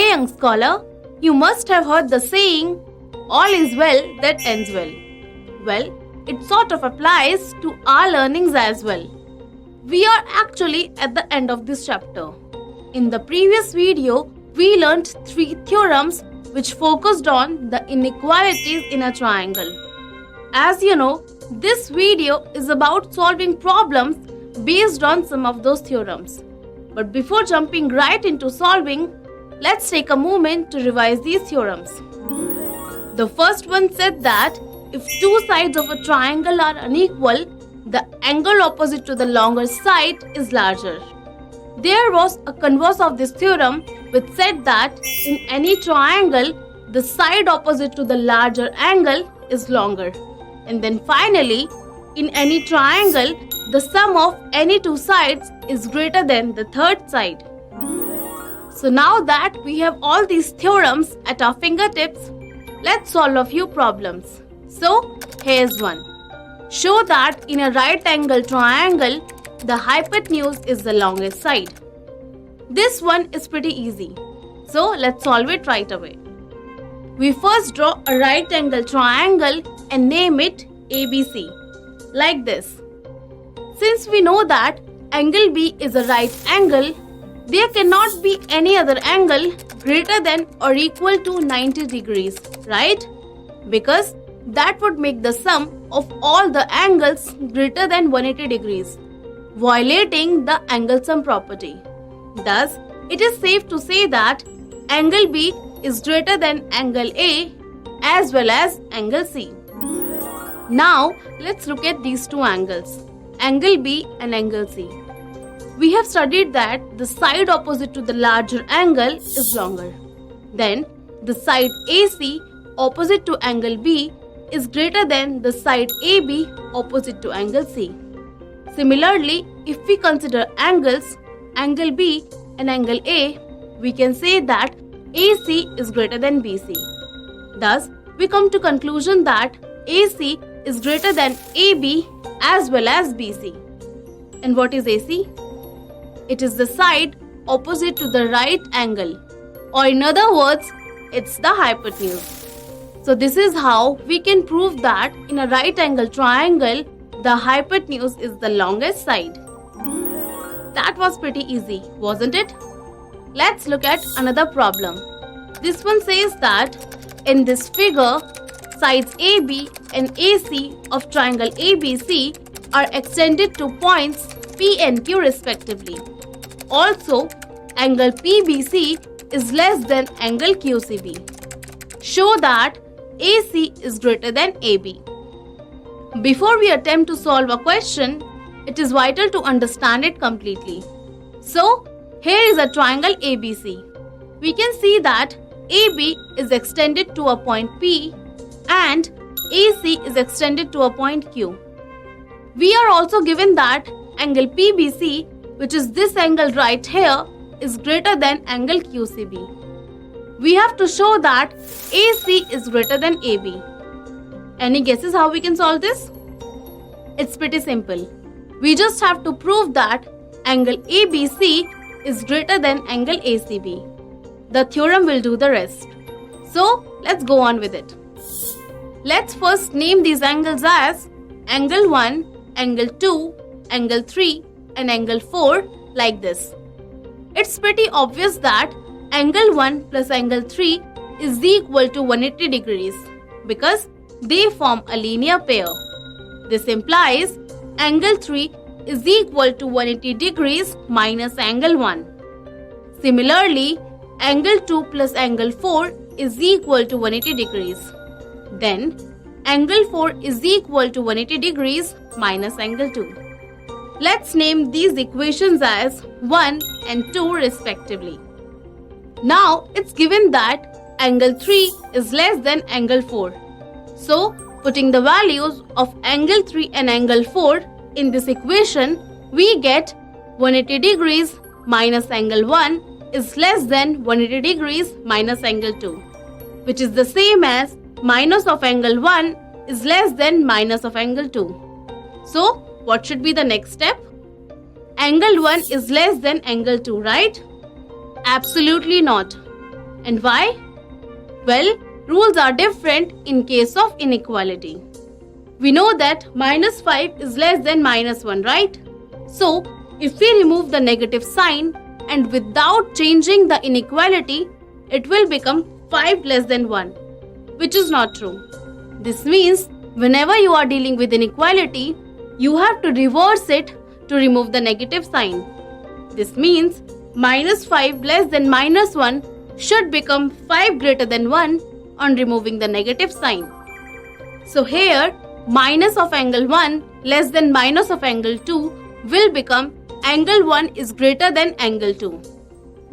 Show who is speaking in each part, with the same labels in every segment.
Speaker 1: Hey young scholar, you must have heard the saying, all is well that ends well. Well, it sort of applies to our learnings as well. We are actually at the end of this chapter. In the previous video, we learned 3 theorems which focused on the inequalities in a triangle. As you know, this video is about solving problems based on some of those theorems. But before jumping right into solving, let's take a moment to revise these theorems. The first one said that if two sides of a triangle are unequal, the angle opposite to the longer side is larger. There was a converse of this theorem which said that in any triangle, the side opposite to the larger angle is longer. And then finally, in any triangle, the sum of any two sides is greater than the third side. So now that we have all these theorems at our fingertips, let's solve a few problems. So here's one. Show that in a right angle triangle, the hypotenuse is the longest side. This one is pretty easy. So let's solve it right away. We first draw a right angle triangle and name it ABC, like this. Since we know that angle B is a right angle, there cannot be any other angle greater than or equal to 90 degrees, right? Because that would make the sum of all the angles greater than 180 degrees, violating the angle sum property. Thus, it is safe to say that angle B is greater than angle A as well as angle C. Now, let's look at these two angles, angle B and angle C. We have studied that the side opposite to the larger angle is longer. Then, the side AC opposite to angle B is greater than the side AB opposite to angle C. Similarly, if we consider angles, angle B and angle A, we can say that AC is greater than BC. Thus, we come to conclusion that AC is greater than AB as well as BC. And what is AC? It is the side opposite to the right angle, or in other words, it's the hypotenuse. So this is how we can prove that in a right angle triangle, the hypotenuse is the longest side. That was pretty easy, wasn't it? Let's look at another problem. This one says that in this figure, sides AB and AC of triangle ABC are extended to points P and Q respectively. Also, angle PBC is less than angle QCB. Show that AC is greater than AB. Before we attempt to solve a question, it is vital to understand it completely. So, here is a triangle ABC. We can see that AB is extended to a point P and AC is extended to a point Q. We are also given that angle PBC, which is this angle right here, is greater than angle QCB. We have to show that AC is greater than AB. Any guesses how we can solve this? It's pretty simple. We just have to prove that angle ABC is greater than angle ACB. The theorem will do the rest. So, let's go on with it. Let's first name these angles as angle 1, angle 2, angle 3 and angle 4 like this. It's pretty obvious that angle 1 plus angle 3 is equal to 180 degrees because they form a linear pair. This implies angle 3 is equal to 180 degrees minus angle 1. Similarly, angle 2 plus angle 4 is equal to 180 degrees. Then, angle 4 is equal to 180 degrees minus angle 2. Let's name these equations as 1 and 2 respectively. Now, it's given that angle 3 is less than angle 4. So, putting the values of angle 3 and angle 4 in this equation, we get 180 degrees minus angle 1 is less than 180 degrees minus angle 2, which is the same as minus of angle 1 is less than minus of angle 2. So, what should be the next step? Angle 1 is less than angle 2, right? Absolutely not. And why? Well, rules are different in case of inequality. We know that minus 5 is less than minus 1, right? So, if we remove the negative sign and without changing the inequality, it will become 5 less than 1, which is not true. This means whenever you are dealing with inequality, you have to reverse it to remove the negative sign. This means minus 5 less than minus 1 should become 5 greater than 1 on removing the negative sign. So here, minus of angle 1 less than minus of angle 2 will become angle 1 is greater than angle 2.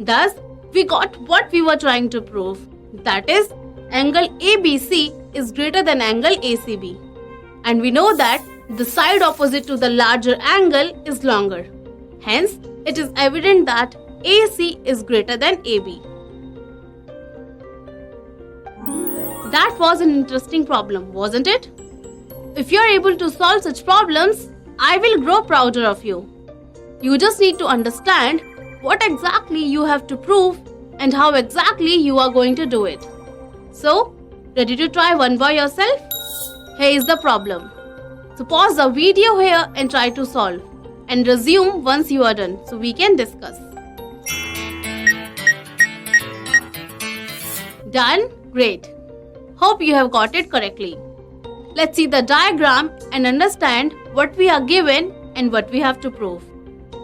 Speaker 1: Thus, we got what we were trying to prove. That is, angle ABC is greater than angle ACB. And we know that the side opposite to the larger angle is longer. Hence, it is evident that AC is greater than AB. That was an interesting problem, wasn't it? If you are able to solve such problems, I will grow prouder of you. You just need to understand what exactly you have to prove and how exactly you are going to do it. So, ready to try one by yourself? Here is the problem. So pause the video here and try to solve. And resume once you are done so we can discuss. Done? Great. Hope you have got it correctly. Let's see the diagram and understand what we are given and what we have to prove.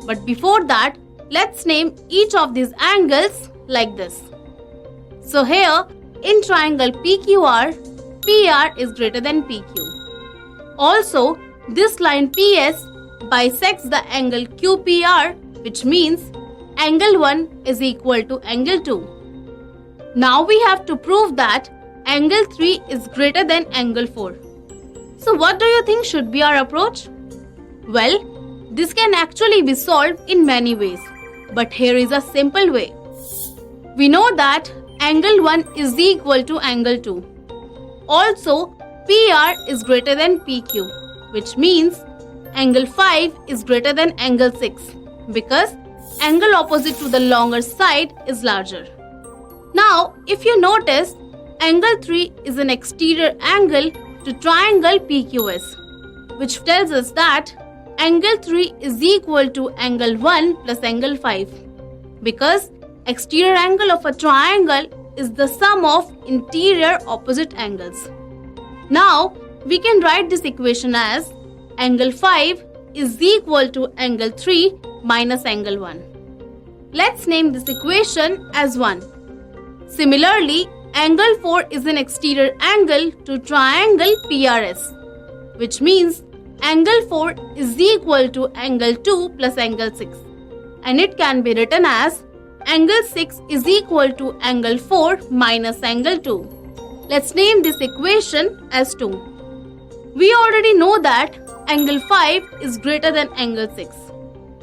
Speaker 1: But before that, let's name each of these angles like this. So here, in triangle PQR, PR is greater than PQ. Also, this line PS bisects the angle QPR, which means angle 1 is equal to angle 2. Now we have to prove that angle 3 is greater than angle 4. So what do you think should be our approach? Well, this can actually be solved in many ways, but here is a simple way. We know that angle 1 is equal to angle 2. Also, PR is greater than PQ, which means angle 5 is greater than angle 6 because angle opposite to the longer side is larger. Now, if you notice, angle 3 is an exterior angle to triangle PQS, which tells us that angle 3 is equal to angle 1 plus angle 5 because exterior angle of a triangle is the sum of interior opposite angles. Now, we can write this equation as angle 5 is equal to angle 3 minus angle 1. Let's name this equation as 1. Similarly, angle 4 is an exterior angle to triangle PRS, which means angle 4 is equal to angle 2 plus angle 6. And it can be written as angle 6 is equal to angle 4 minus angle 2. Let's name this equation as 2. We already know that angle 5 is greater than angle 6.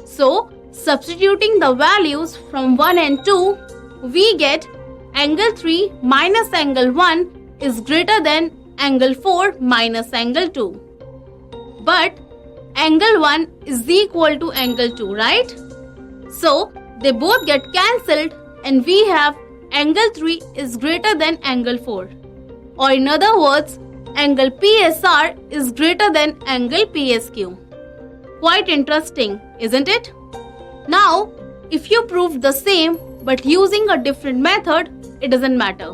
Speaker 1: So, substituting the values from 1 and 2, we get angle 3 minus angle 1 is greater than angle 4 minus angle 2. But angle 1 is equal to angle 2, right? So, they both get cancelled and we have angle 3 is greater than angle 4. Or in other words, angle PSR is greater than angle PSQ. Quite interesting, isn't it? Now, if you proved the same but using a different method, it doesn't matter.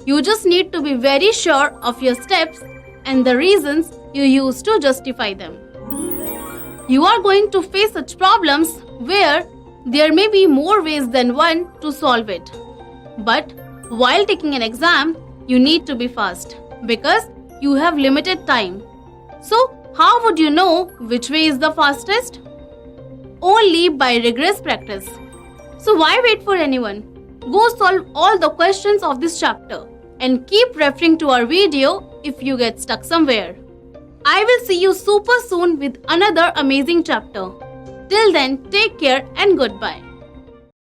Speaker 1: You just need to be very sure of your steps and the reasons you use to justify them. You are going to face such problems where there may be more ways than one to solve it. But while taking an exam, you need to be fast because you have limited time. So, how would you know which way is the fastest? Only by rigorous practice. So why wait for anyone? Go solve all the questions of this chapter and keep referring to our video if you get stuck somewhere. I will see you super soon with another amazing chapter. Till then, take care and goodbye.